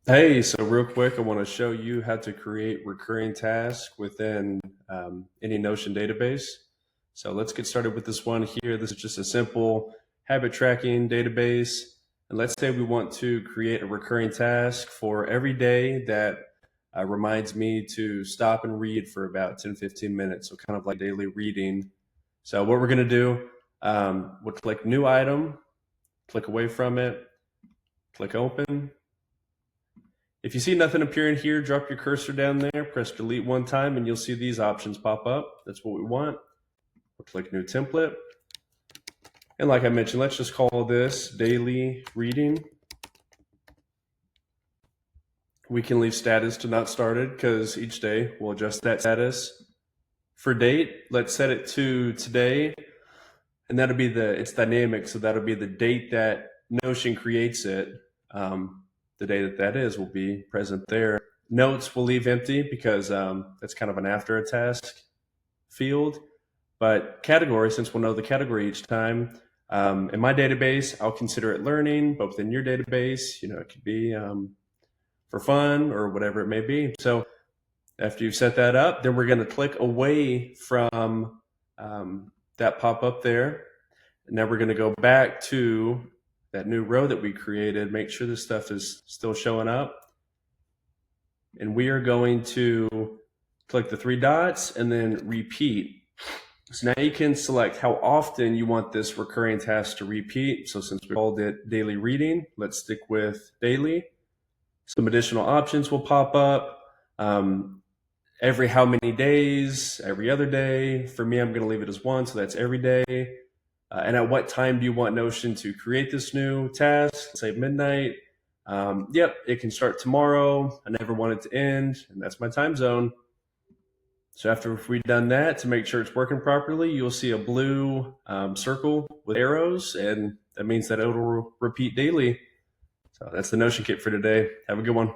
Hey, so real quick, I want to show you how to create recurring tasks within any Notion database. So let's get started with this one here. This is just a simple habit tracking database. And let's say we want to create a recurring task for every day that reminds me to stop and read for about 10, 15 minutes. So kind of like daily reading. So what we're going to do, we'll click new item, click away from it, click open. If you see nothing appearing here, drop your cursor down there, press delete one time, and you'll see these options pop up. That's what we want. We'll click new template. And like I mentioned, let's just call this daily reading. We can leave status to not started because each day we'll adjust that status. For date, let's set it to today. And that'll be it's dynamic, so that'll be the date that Notion creates it. The day that is will be present there. Notes will leave empty because that's kind of an after a task field. But category, since we'll know the category each time, in my database, I'll consider it learning, but within your database, it could be for fun or whatever it may be. So after you've set that up, then we're going to click away from that pop up there. And now we're going to go back to that new row that we created, make sure this stuff is still showing up. And we are going to click the three dots and then repeat. So now you can select how often you want this recurring task to repeat. So since we called it daily reading, let's stick with daily. Some additional options will pop up. Every how many days, every other day. For me, I'm going to leave it as one, so that's every day. And at what time do you want Notion to create this new task? Say midnight. Yep, it can start tomorrow. I never want it to end, and that's my time zone. So after we've done that, to make sure it's working properly, you'll see a blue circle with arrows, and that means that it'll repeat daily. So that's the Notion Kit for today. Have a good one.